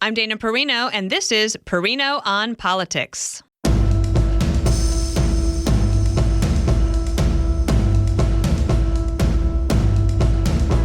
I'm Dana Perino, and this is Perino on Politics.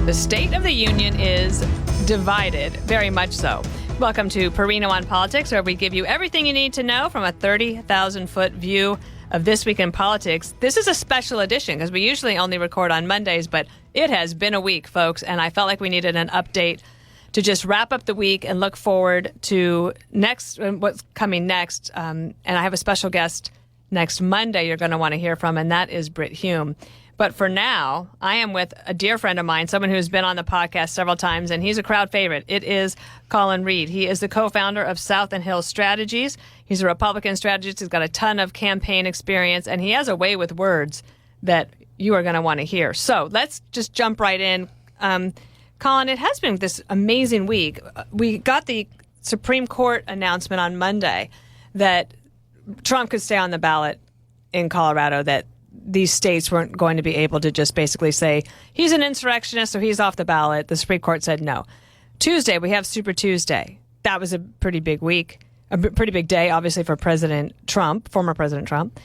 The State of the Union is divided, very much so. Welcome to Perino on Politics, where we give you everything you need to know from a 30,000-foot view of this week in politics. This is a special edition because we usually only record on Mondays, but it has been a week, folks, and I felt like we needed an update to just wrap up the week and look forward to what's coming next. And I have a special guest next Monday you're going to want to hear from, and that is Britt Hume. But for now, I am with a dear friend of mine, someone who's been on the podcast several times, and he's a crowd favorite. It is Colin Reed. He is the co-founder of South and Hill Strategies. He's a Republican strategist. He's got a ton of campaign experience, and he has a way with words that you are going to want to hear. So let's just jump right in. Colin, it has been this amazing week. We got the Supreme Court announcement on Monday that Trump could stay on the ballot in Colorado, that these states weren't going to be able to just basically say, he's an insurrectionist, so he's off the ballot. The Supreme Court said no. Tuesday, we have Super Tuesday. That was a pretty big week, a pretty big day, obviously, for President Trump, former President Trump.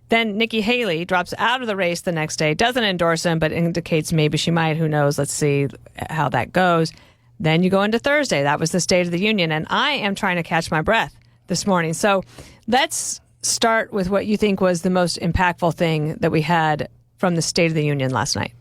Then Nikki Haley drops out of the race the next day, doesn't endorse him, but indicates maybe she might. Who knows? Let's see how that goes. Then you go into Thursday. That was the State of the Union. And I am trying to catch my breath this morning. So let's start with what you think was the most impactful thing that we had from the State of the Union last night.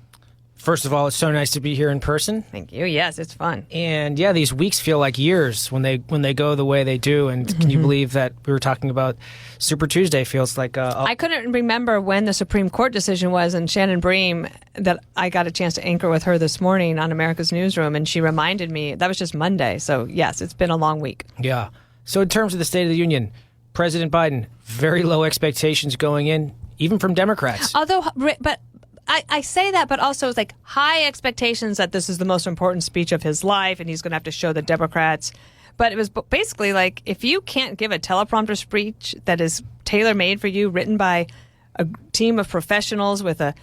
First of all, it's so nice to be here in person. Thank you. Yes, it's fun. And yeah, these weeks feel like years when they go the way they do. And can you believe that we were talking about Super Tuesday feels like I couldn't remember when the Supreme Court decision was, and Shannon Bream, that I got a chance to anchor with her this morning on America's Newsroom, and she reminded me that was just Monday. So yes, it's been a long week. Yeah. So in terms of the State of the Union, President Biden, very low expectations going in, even from Democrats. But I say that, but also it's like high expectations that this is the most important speech of his life, and he's going to have to show the Democrats. But it was basically like, if you can't give a teleprompter speech that is tailor-made for you, written by a team of professionals with a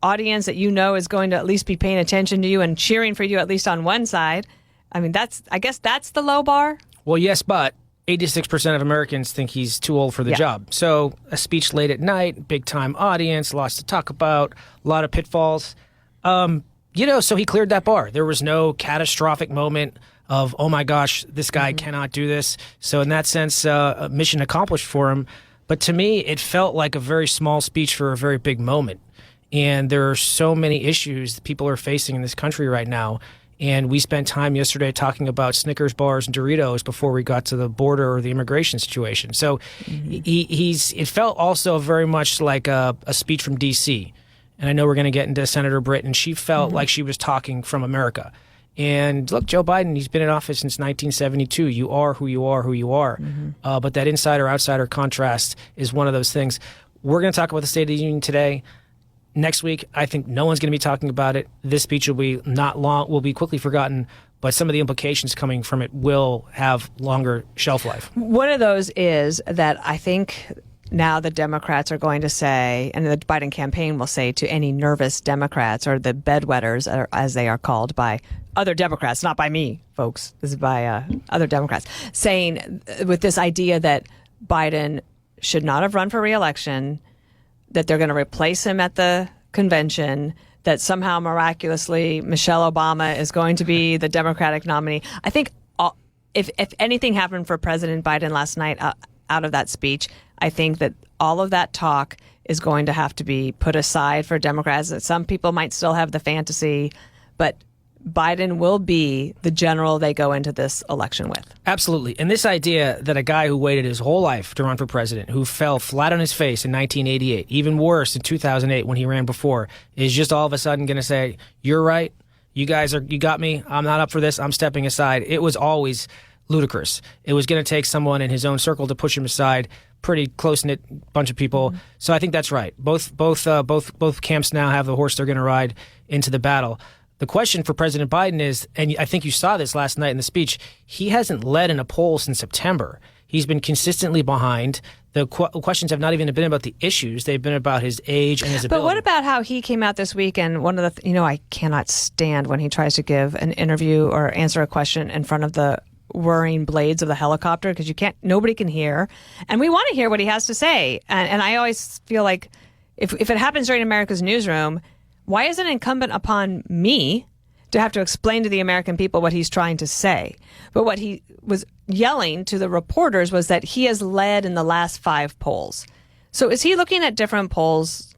audience that you know is going to at least be paying attention to you and cheering for you at least on one side, I mean, I guess that's the low bar. Well, yes, but 86% of Americans think he's too old for the job. So a speech late at night, big-time audience, lots to talk about, a lot of pitfalls. So he cleared that bar. There was no catastrophic moment of, oh, my gosh, this guy cannot do this. So in that sense, mission accomplished for him. But to me, it felt like a very small speech for a very big moment. And there are so many issues that people are facing in this country right now. And we spent time yesterday talking about Snickers bars and Doritos before we got to the border or the immigration situation. So it felt also very much like a speech from D.C. And I know we're going to get into Senator Britt, and she felt like she was talking from America. And look, Joe Biden, he's been in office since 1972. You are who you are, who you are. But that insider-outsider contrast is one of those things. We're going to talk about the State of the Union today. Next week, I think no one's going to be talking about it. This speech will be not long, will be quickly forgotten, but some of the implications coming from it will have longer shelf life. One of those is that I think now the Democrats are going to say, and the Biden campaign will say to any nervous Democrats, or the bedwetters, as they are called by other Democrats, not by me, folks, this is by other Democrats, saying with this idea that Biden should not have run for re-election, that they're going to replace him at the convention, that somehow miraculously Michelle Obama is going to be the Democratic nominee. I think if anything happened for President Biden last night out of that speech, I think that all of that talk is going to have to be put aside for Democrats. Some people might still have the fantasy, but Biden will be the general they go into this election with. Absolutely. And this idea that a guy who waited his whole life to run for president, who fell flat on his face in 1988, even worse in 2008 when he ran before, is just all of a sudden going to say, you're right, you got me, I'm not up for this, I'm stepping aside. It was always ludicrous. It was going to take someone in his own circle to push him aside, pretty close-knit bunch of people. So I think that's right. Both camps now have the horse they're going to ride into the battle. The question for President Biden is, and I think you saw this last night in the speech, he hasn't led in a poll since September. He's been consistently behind. The questions have not even been about the issues. They've been about his age and his ability. But what about how he came out this week and one of the, I cannot stand when he tries to give an interview or answer a question in front of the whirring blades of the helicopter because nobody can hear. And we want to hear what he has to say. And I always feel like if it happens during America's newsroom, why is it incumbent upon me to have to explain to the American people what he's trying to say? But what he was yelling to the reporters was that he has led in the last 5 polls. So is he looking at different polls?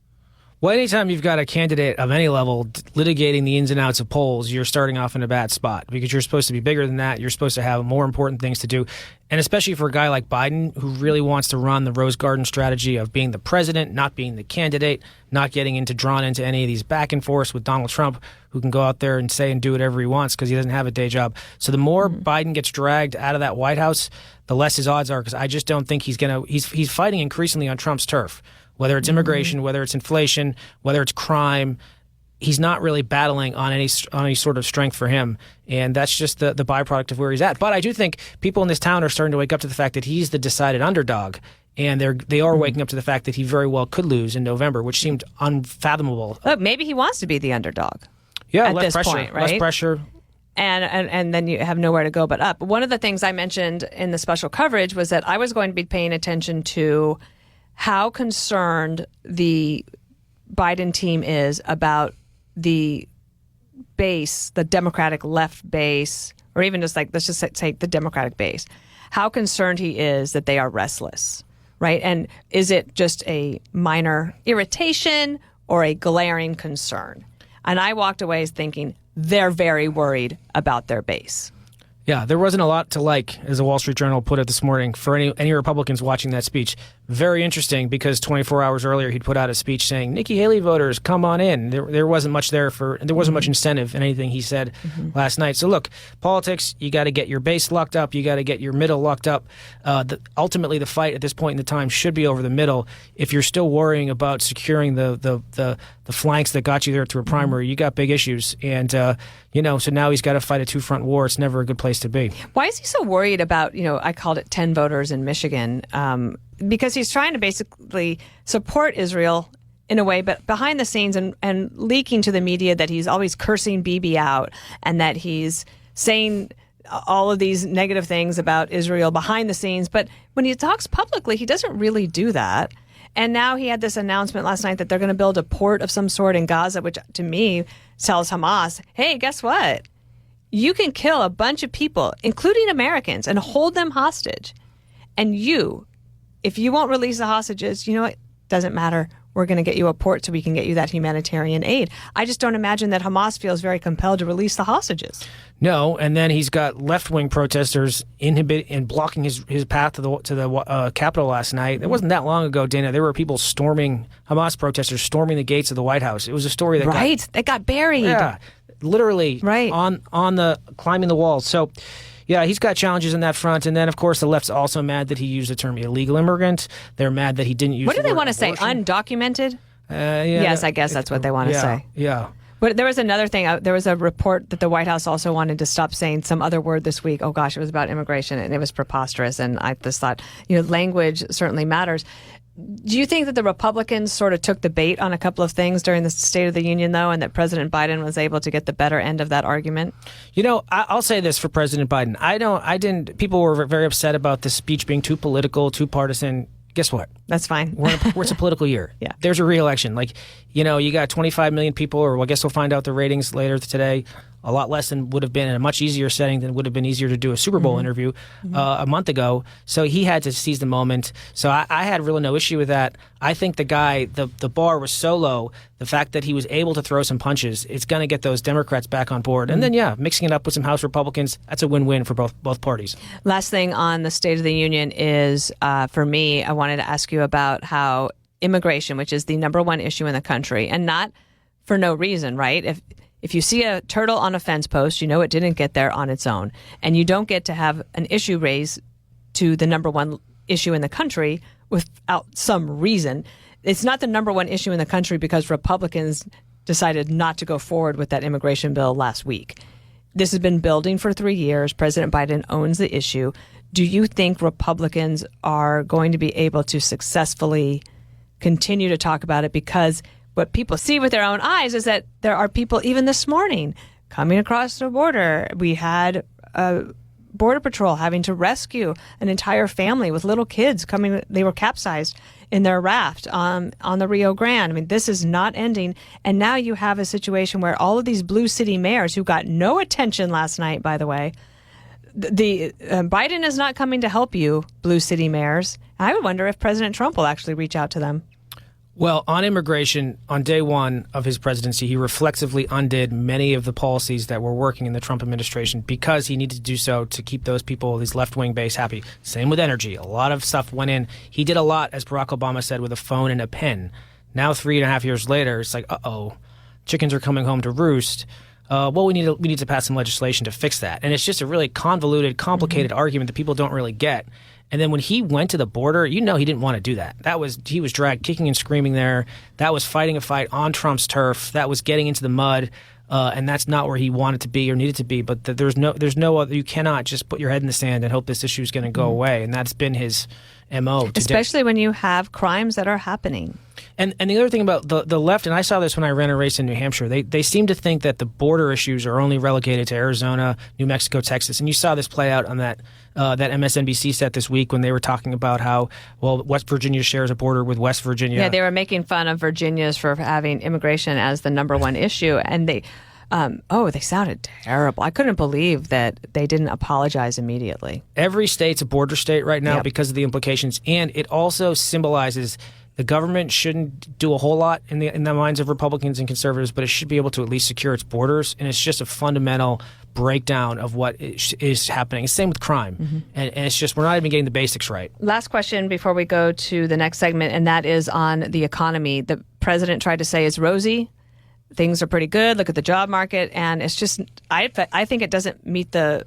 Well, anytime you've got a candidate of any level litigating the ins and outs of polls, you're starting off in a bad spot because you're supposed to be bigger than that. You're supposed to have more important things to do. And especially for a guy like Biden, who really wants to run the Rose Garden strategy of being the president, not being the candidate, not getting drawn into any of these back and forths with Donald Trump, who can go out there and say and do whatever he wants because he doesn't have a day job. So the more Biden gets dragged out of that White House, the less his odds are, because I just don't think he's fighting increasingly on Trump's turf. Whether it's immigration, whether it's inflation, whether it's crime, he's not really battling on any sort of strength for him. And that's just the byproduct of where he's at. But I do think people in this town are starting to wake up to the fact that he's the decided underdog. And they are waking up to the fact that he very well could lose in November, which seemed unfathomable. Look, maybe he wants to be the underdog. Yeah, at less this pressure, point, right? less pressure. And then you have nowhere to go but up. One of the things I mentioned in the special coverage was that I was going to be paying attention to how concerned the Biden team is about the base, the Democratic left base, or even just like, let's just say the Democratic base, how concerned he is that they are restless, right? And is it just a minor irritation or a glaring concern? And I walked away thinking they're very worried about their base. Yeah, there wasn't a lot to like, as the Wall Street Journal put it this morning, for any Republicans watching that speech. Very interesting, because 24 hours earlier he'd put out a speech saying, Nikki Haley voters, come on in. There wasn't much there there wasn't much incentive in anything he said last night. So look, politics, you got to get your base locked up, you got to get your middle locked up. Ultimately, the fight at this point in the time should be over the middle. If you're still worrying about securing the flanks that got you there through a primary, you got big issues. And so now he's got to fight a two-front war. It's never a good place to be. Why is he so worried about, I called it 10 voters in Michigan, because he's trying to basically support Israel in a way, but behind the scenes and leaking to the media that he's always cursing Bibi out and that he's saying all of these negative things about Israel behind the scenes. But when he talks publicly, he doesn't really do that. And now he had this announcement last night that they're going to build a port of some sort in Gaza, which to me tells Hamas, hey, guess what? You can kill a bunch of people, including Americans, and hold them hostage. And if you won't release the hostages, you know what? Doesn't matter. We're going to get you a port so we can get you that humanitarian aid. I just don't imagine that Hamas feels very compelled to release the hostages. No, and then he's got left-wing protesters blocking his path to the Capitol last night. It wasn't that long ago, Dana. There were people Hamas protesters storming the gates of the White House. It was a story that got buried. Yeah, literally right on the climbing the walls. So. Yeah, he's got challenges in that front. And then, of course, the left's also mad that he used the term illegal immigrant. They're mad that he didn't use What do they want to abortion. say? Undocumented? Yeah, yes, I guess that's what they want to say. Yeah. But there was another thing. There was a report that the White House also wanted to stop saying some other word this week. Oh, gosh, it was about immigration, and it was preposterous. And I just thought, language certainly matters. Do you think that the Republicans sort of took the bait on a couple of things during the State of the Union, though, and that President Biden was able to get the better end of that argument? I'll say this for President Biden. People were very upset about the speech being too political, too partisan. Guess what? That's fine. It's a political year. Yeah. There's a re-election. You got 25 million people, or I guess we'll find out the ratings later today. A lot less than would have been in a much easier setting than would have been easier to do a Super Bowl interview a month ago. So he had to seize the moment. So I had really no issue with that. I think the bar was so low, the fact that he was able to throw some punches, it's going to get those Democrats back on board. And then, mixing it up with some House Republicans, that's a win-win for both parties. Last thing on the State of the Union is, for me, I wanted to ask you about how immigration, which is the number one issue in the country, and not for no reason, right? If you see a turtle on a fence post, it didn't get there on its own. And you don't get to have an issue raised to the number one issue in the country without some reason. It's not the number one issue in the country because Republicans decided not to go forward with that immigration bill last week. This has been building for 3 years. President Biden owns the issue. Do you think Republicans are going to be able to successfully continue to talk about it? Because what people see with their own eyes is that there are people, even this morning, coming across the border. We had Border Patrol having to rescue an entire family with little kids coming. They were capsized in their raft on the Rio Grande. I mean, this is not ending. And now you have a situation where all of these blue city mayors who got no attention last night, by the way, Biden is not coming to help you, blue city mayors. I would wonder if President Trump will actually reach out to them. Well, on immigration, on day one of his presidency, he reflexively undid many of the policies that were working in the Trump administration because he needed to do so to keep those people, these left-wing base, happy. Same with energy. A lot of stuff went in. He did a lot, as Barack Obama said, with a phone and a pen. Now, 3.5 years later, it's like, chickens are coming home to roost. We need to pass some legislation to fix that. And it's just a really convoluted, complicated argument that people don't really get. And then when he went to the border, he didn't want to do that. He was dragged kicking and screaming there. That was fighting a fight on Trump's turf. That was getting into the mud. And that's not where he wanted to be or needed to be. But there's no other. You cannot just put your head in the sand and hope this issue is going to go away. And that's been his MO. Especially when you have crimes that are happening. And the other thing about the left, and I saw this when I ran a race in New Hampshire, they seem to think that the border issues are only relegated to Arizona, New Mexico, Texas. And you saw this play out on that MSNBC set this week when they were talking about how, West Virginia shares a border with West Virginia. Yeah, they were making fun of Virginia's for having immigration as the number one issue. And they sounded terrible. I couldn't believe that they didn't apologize immediately. Every state's a border state right now because of the implications. And it also symbolizes the government shouldn't do a whole lot in the minds of Republicans and conservatives, but it should be able to at least secure its borders. And it's just a fundamental breakdown of what is happening. Same with crime. Mm-hmm. And it's just we're not even getting the basics right. Last question before we go to the next segment, and that is on the economy. The president tried to say it's rosy. Things are pretty good. Look at the job market. And it's just, I think it doesn't meet the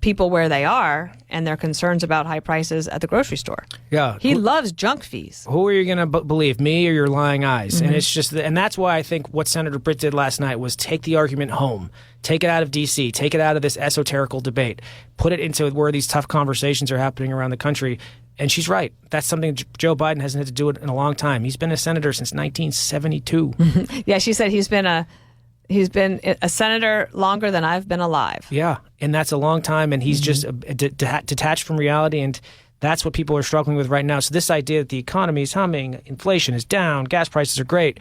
people where they are and their concerns about high prices at the grocery store. Yeah. He loves junk fees. Who are you going to believe, me or your lying eyes? Mm-hmm. And it's just, and that's why I think what Senator Britt did last night was take the argument home, take it out of D.C., take it out of this esoterical debate, put it into where these tough conversations are happening around the country. And she's right. That's something Joe Biden hasn't had to do it in a long time. He's been a senator since 1972. Yeah, she said he's been a senator longer than I've been alive. Yeah, and that's a long time, and he's just detached from reality, and that's what people are struggling with right now. So this idea that the economy is humming, inflation is down, gas prices are great,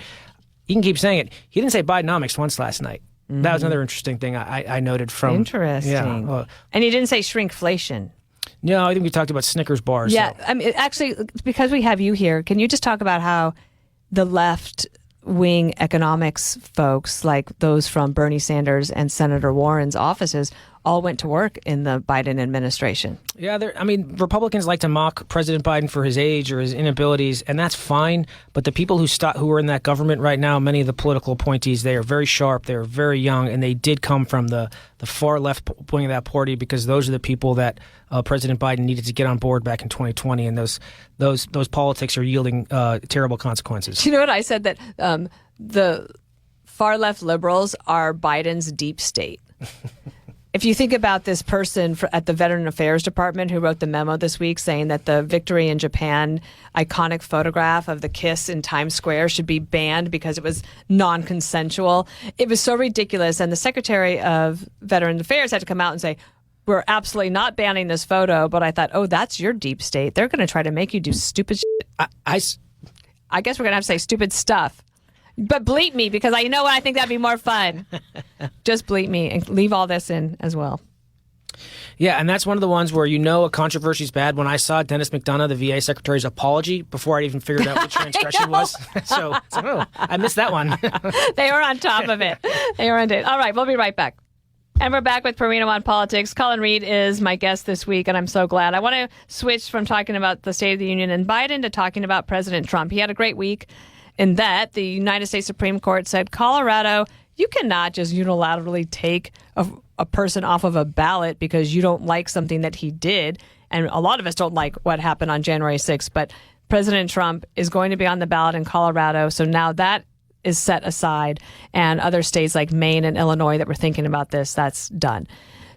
he can keep saying it. He didn't say Bidenomics once last night. Mm-hmm. That was another interesting thing I noted from... Interesting. Yeah, and he didn't say shrinkflation. No, I think we talked about Snickers bars. Yeah, so. I mean, actually, because we have you here, can you just talk about how the left-wing economics folks, like those from Bernie Sanders and Senator Warren's offices, all went to work in the Biden administration? Yeah, Republicans like to mock President Biden for his age or his inabilities, and that's fine. But the people who are in that government right now, many of the political appointees, they are very sharp, they are very young, and they did come from the far left wing of that party because those are the people that President Biden needed to get on board back in 2020, and those politics are yielding terrible consequences. Do you know what I said? That the far left liberals are Biden's deep state. If you think about this person at the Veteran Affairs Department who wrote the memo this week saying that the Victory in Japan iconic photograph of the kiss in Times Square should be banned because it was non-consensual. It was so ridiculous. And the Secretary of Veteran Affairs had to come out and say, we're absolutely not banning this photo. But I thought, that's your deep state. They're going to try to make you do stupid shit. I guess we're going to have to say stupid stuff. But bleep me, because I think that'd be more fun. Just bleep me and leave all this in as well. Yeah, and that's one of the ones where a controversy is bad. When I saw Dennis McDonough, the VA Secretary's apology, before I even figured out what transgression was. So, I missed that one. They were on top of it. They were on it. All right, we'll be right back. And we're back with Perino on Politics. Colin Reed is my guest this week, and I'm so glad. I want to switch from talking about the State of the Union and Biden to talking about President Trump. He had a great week. In that, the United States Supreme Court said, Colorado, you cannot just unilaterally take a person off of a ballot because you don't like something that he did. And a lot of us don't like what happened on January 6th. But President Trump is going to be on the ballot in Colorado. So now that is set aside. And other states like Maine and Illinois that were thinking about this, that's done.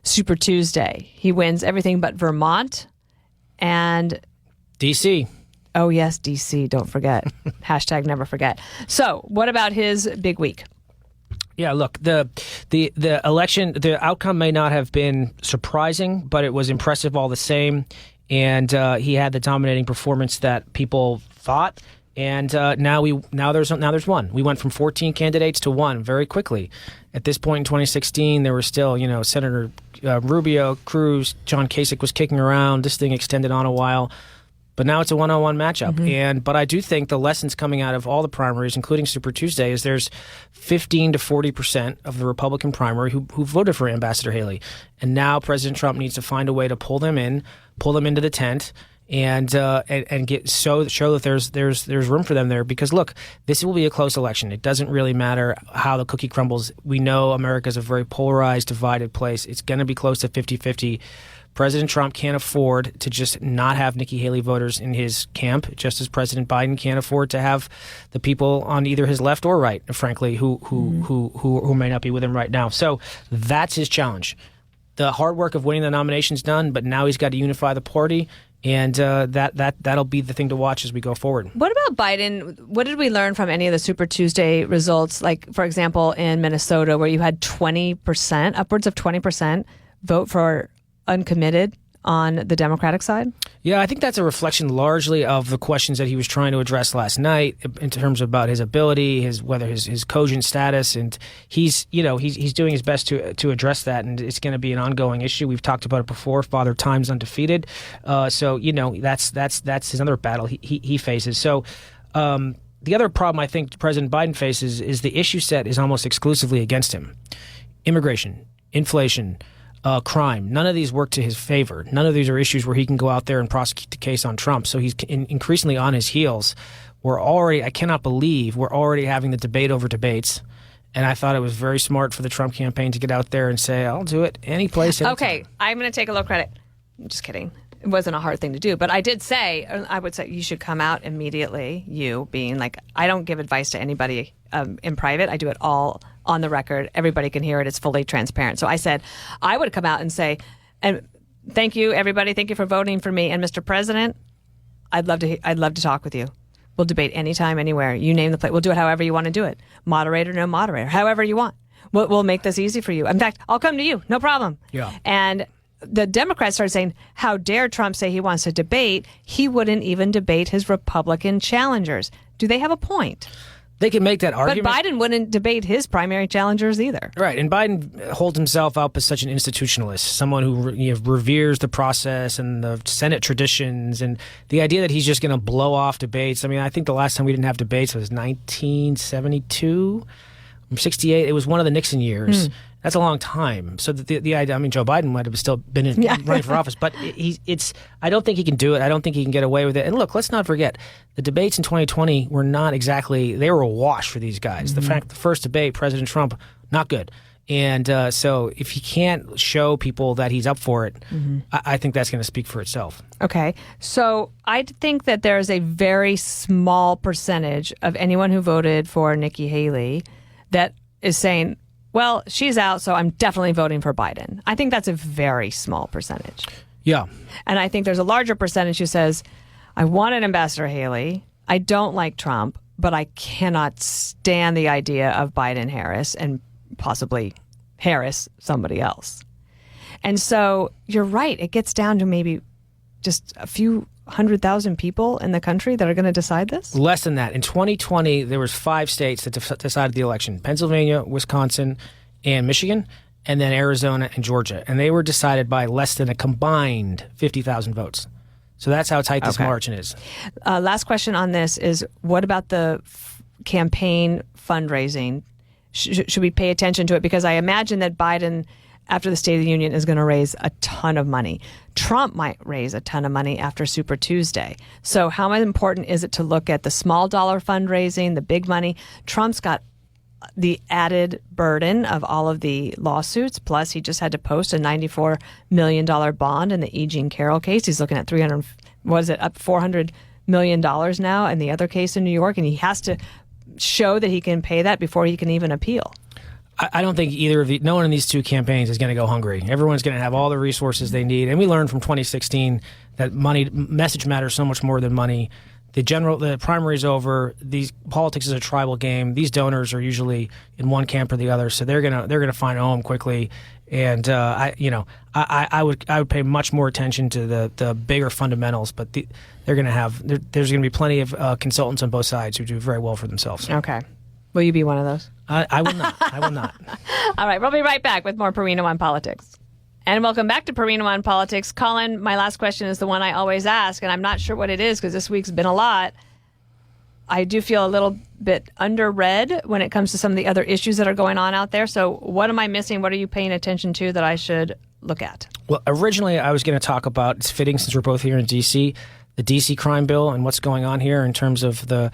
Super Tuesday. He wins everything but Vermont and D.C. Oh, yes, D.C., don't forget. Hashtag never forget. So what about his big week? Yeah, look, the election, the outcome may not have been surprising, but it was impressive all the same. And he had the dominating performance that people thought. And now there's one. We went from 14 candidates to one very quickly. At this point in 2016, there were still, Senator Rubio, Cruz, John Kasich was kicking around. This thing extended on a while. But now it's a one-on-one matchup. But I do think the lessons coming out of all the primaries, including Super Tuesday, is there's 15 to 40% of the Republican primary who voted for Ambassador Haley. And now President Trump needs to find a way to pull them into the tent and show that there's room for them there. Because look, this will be a close election. It doesn't really matter how the cookie crumbles. We know America's a very polarized, divided place. It's going to be close to 50-50. President Trump can't afford to just not have Nikki Haley voters in his camp, just as President Biden can't afford to have the people on either his left or right, frankly, who may not be with him right now. So that's his challenge. The hard work of winning the nomination's done, but now he's got to unify the party, and that'll be the thing to watch as we go forward. What about Biden? What did we learn from any of the Super Tuesday results? Like, for example, in Minnesota, where you had 20%, upwards of 20% vote for uncommitted on the Democratic side? Yeah, I think that's a reflection largely of the questions that he was trying to address last night in terms of about his ability, his cogent status, and he's doing his best to address that, and it's going to be an ongoing issue. We've talked about it before. Father Time's undefeated, so that's his other battle he faces. So. The other problem I think President Biden faces is the issue set is almost exclusively against him. Immigration, inflation, crime. None of these work to his favor. None of these are issues where he can go out there and prosecute the case on Trump. So he's increasingly on his heels. I cannot believe we're already having the debate over debates. And I thought it was very smart for the Trump campaign to get out there and say, I'll do it any place, anytime. Okay, I'm going to take a little credit. I'm just kidding. It wasn't a hard thing to do. But I would say you should come out immediately, you being like, I don't give advice to anybody in private. I do it all on the record. Everybody can hear it. It's fully transparent. So I said I would come out and say, and thank you, everybody. Thank you for voting for me. And Mr. President, I'd love to talk with you. We'll debate anytime, anywhere. You name the place. We'll do it however you want to do it. Moderator, no moderator. However you want. We'll make this easy for you. In fact, I'll come to you. No problem. Yeah. And the Democrats started saying, how dare Trump say he wants to debate? He wouldn't even debate his Republican challengers. Do they have a point? They can make that argument. But Biden wouldn't debate his primary challengers either. Right. And Biden holds himself up as such an institutionalist, someone who reveres the process and the Senate traditions, and the idea that he's just going to blow off debates. I mean, I think the last time we didn't have debates was 1972, 68. It was one of the Nixon years. That's a long time. So the idea, I mean, Joe Biden might have still been running for office, but I don't think he can do it. I don't think he can get away with it. And look, let's not forget, the debates in 2020 were not exactly, they were a wash for these guys. The first debate, President Trump, not good. And so if he can't show people that he's up for it, I think that's going to speak for itself. Okay. So I think that there is a very small percentage of anyone who voted for Nikki Haley that is saying, well, she's out, so I'm definitely voting for Biden. I think that's a very small percentage. Yeah. And I think there's a larger percentage who says, I wanted Ambassador Haley. I don't like Trump, but I cannot stand the idea of Biden-Harris and possibly Harris somebody else. And so you're right. It gets down to maybe just a few 100,000 people in the country that are going to decide this? Less than that. In 2020, there was 5 states that decided the election: Pennsylvania, Wisconsin, and Michigan, and then Arizona and Georgia. And they were decided by less than a combined 50,000 votes. So that's how tight this margin is. Last question on this is, what about the campaign fundraising? Should we pay attention to it? Because I imagine that Biden, after the State of the Union, is going to raise a ton of money. Trump might raise a ton of money after Super Tuesday. So how important is it to look at the small dollar fundraising, the big money? Trump's got the added burden of all of the lawsuits. Plus, he just had to post a $94 million bond in the E. Jean Carroll case. He's looking at $400 million now in the other case in New York. And he has to show that he can pay that before he can even appeal. I don't think no one in these two campaigns is going to go hungry. Everyone's going to have all the resources they need. And we learned from 2016 that message matters so much more than money, The primary is over. These politics is a tribal game. These donors are usually in one camp or the other, so they're gonna find a home quickly. And I would pay much more attention to the bigger fundamentals. But there's gonna be plenty of consultants on both sides who do very well for themselves. Okay, will you be one of those? I will not. I will not. All right, we'll be right back with more Perino on Politics. And welcome back to Perino on Politics. Colin, my last question is the one I always ask, and I'm not sure what it is because this week's been a lot. I do feel a little bit underread when it comes to some of the other issues that are going on out there. So what am I missing? What are you paying attention to that I should look at? Well, originally I was going to talk about, it's fitting since we're both here in D.C., the D.C. crime bill and what's going on here in terms of the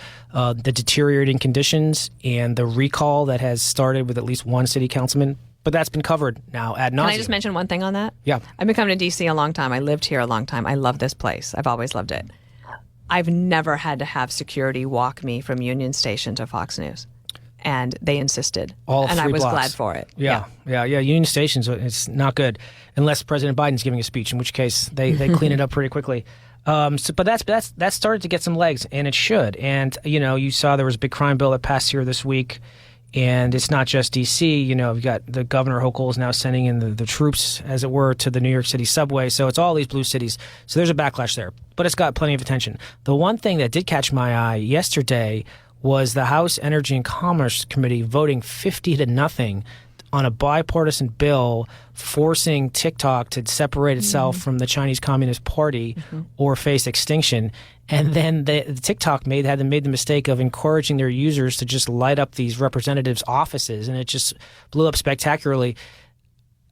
deteriorating conditions and the recall that has started with at least one city councilman. But that's been covered now ad nauseum. Can I just mention one thing on that? Yeah. I've been coming to D.C. a long time. I lived here a long time. I love this place. I've always loved it. I've never had to have security walk me from Union Station to Fox News. And they insisted. And I was blocks. Glad for it. Yeah. Union Station's, it's not good unless President Biden's giving a speech, in which case they clean it up pretty quickly. But that started to get some legs, and it should. And, you saw there was a big crime bill that passed here this week. And it's not just D.C. You've got the Governor Hochul is now sending in the troops, as it were, to the New York City subway. So it's all these blue cities. So there's a backlash there. But it's got plenty of attention. The one thing that did catch my eye yesterday was the House Energy and Commerce Committee voting 50-0 on a bipartisan bill forcing TikTok to separate itself from the Chinese Communist Party or face extinction. And then the TikTok had made the mistake of encouraging their users to just light up these representatives' offices, and it just blew up spectacularly.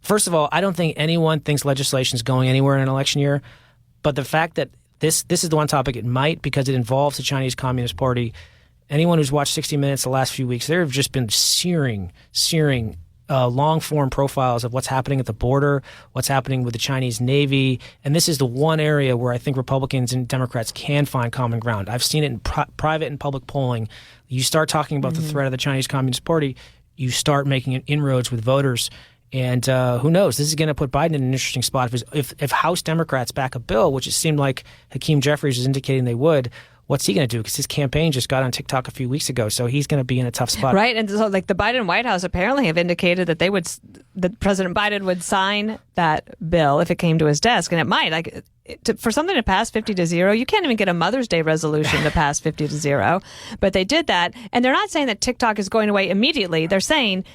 First of all, I don't think anyone thinks legislation is going anywhere in an election year, but the fact that this is the one topic it might, because it involves the Chinese Communist Party. Anyone who's watched 60 Minutes the last few weeks, there have just been searing long-form profiles of what's happening at the border, what's happening with the Chinese Navy, and this is the one area where I think Republicans and Democrats can find common ground. I've seen it in private and public polling. You start talking about the threat of the Chinese Communist Party, you start making inroads with voters, and who knows? This is going to put Biden in an interesting spot. If House Democrats back a bill, which it seemed like Hakeem Jeffries is indicating they would, what's he going to do? Because his campaign just got on TikTok a few weeks ago, so he's going to be in a tough spot. Right, and so the Biden White House apparently have indicated that that President Biden would sign that bill if it came to his desk, and it might. For something to pass 50-0, you can't even get a Mother's Day resolution to pass 50-0, but they did that, and they're not saying that TikTok is going away immediately. They're saying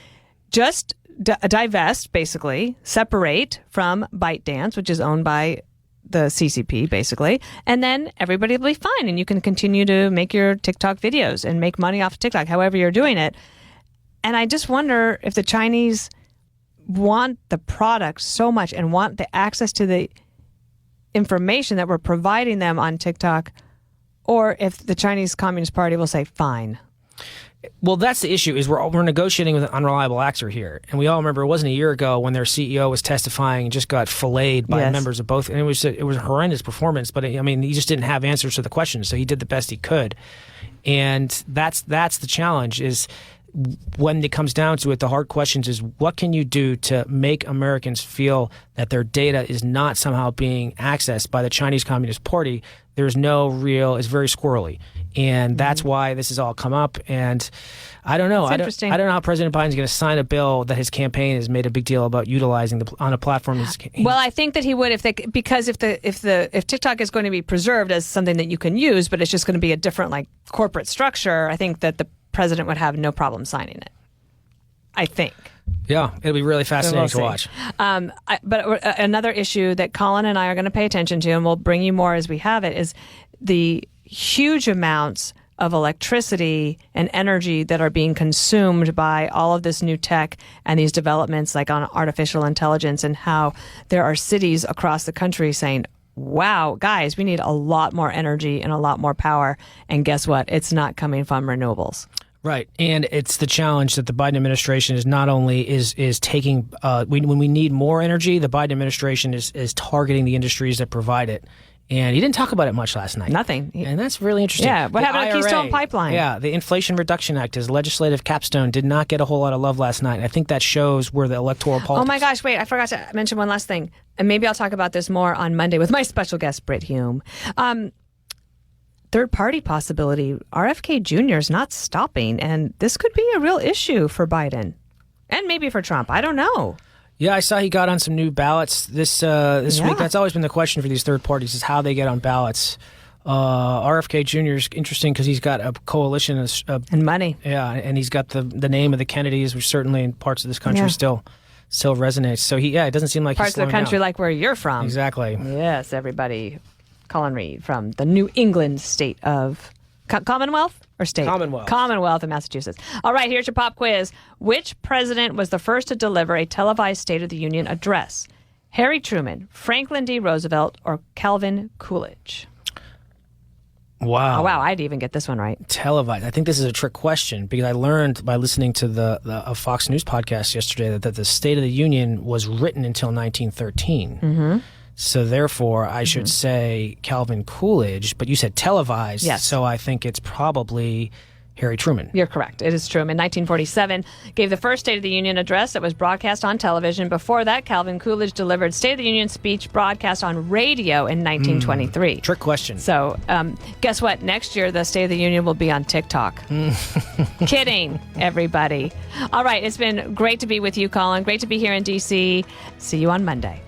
just divest, basically, separate from ByteDance, which is owned by the CCP, basically, and then everybody will be fine, and you can continue to make your TikTok videos and make money off of TikTok, however you're doing it. And I just wonder if the Chinese want the product so much and want the access to the information that we're providing them on TikTok, or if the Chinese Communist Party will say, fine. Well, that's the issue, is we're negotiating with an unreliable actor here. And we all remember it wasn't a year ago when their CEO was testifying and just got filleted by members of both. And it was a horrendous performance, but he just didn't have answers to the questions, so he did the best he could. And that's the challenge, is when it comes down to it, the hard questions is what can you do to make Americans feel that their data is not somehow being accessed by the Chinese Communist Party. There's no real, it's very squirrely. And that's why this has all come up. And I don't know. I don't know how President Biden's going to sign a bill that his campaign has made a big deal about utilizing on a platform. Well, I think that he would if TikTok is going to be preserved as something that you can use, but it's just going to be a different corporate structure. I think that the president would have no problem signing it. I think. Yeah, it'll be really fascinating to watch. But another issue that Colin and I are going to pay attention to, and we'll bring you more as we have it, is the huge amounts of electricity and energy that are being consumed by all of this new tech and these developments like on artificial intelligence, and how there are cities across the country saying, wow, guys, we need a lot more energy and a lot more power. And guess what? It's not coming from renewables. Right. And it's the challenge that the Biden administration is not only is taking, when we need more energy, the Biden administration is targeting the industries that provide it. And he didn't talk about it much last night. Nothing. And that's really interesting. Yeah, what happened to Keystone Pipeline? Yeah, the Inflation Reduction Act, his legislative capstone, did not get a whole lot of love last night. And I think that shows where the electoral politics... Oh my gosh, wait, I forgot to mention one last thing. And maybe I'll talk about this more on Monday with my special guest, Britt Hume. third party possibility. RFK Jr. is not stopping, and this could be a real issue for Biden and maybe for Trump. I don't know. Yeah, I saw he got on some new ballots this week. That's always been the question for these third parties is how they get on ballots. RFK Jr. is interesting because he's got a coalition and money. Yeah, and he's got the name of the Kennedys, which certainly in parts of this country still resonates. So it doesn't seem like parts of the country down. Like where you're from. Exactly. Yes, everybody. Colin Reed from the New England state of Commonwealth or state? Commonwealth of Massachusetts. All right, here's your pop quiz. Which president was the first to deliver a televised State of the Union address? Harry Truman, Franklin D. Roosevelt, or Calvin Coolidge? Wow. Oh, wow. I'd even get this one right. Televised. I think this is a trick question because I learned by listening to the Fox News podcast yesterday that the State of the Union was written until 1913. Mm-hmm. So therefore, I should say Calvin Coolidge, but you said televised. Yes. So I think it's probably Harry Truman. You're correct. It is Truman. 1947 gave the first State of the Union address that was broadcast on television. Before that, Calvin Coolidge delivered State of the Union speech broadcast on radio in 1923. Trick question. So guess what? Next year, the State of the Union will be on TikTok. Kidding, everybody. All right. It's been great to be with you, Colin. Great to be here in D.C. See you on Monday.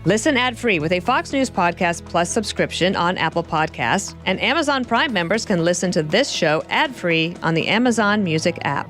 Listen ad-free with a Fox News Podcast Plus subscription on Apple Podcasts, and Amazon Prime members can listen to this show ad-free on the Amazon Music app.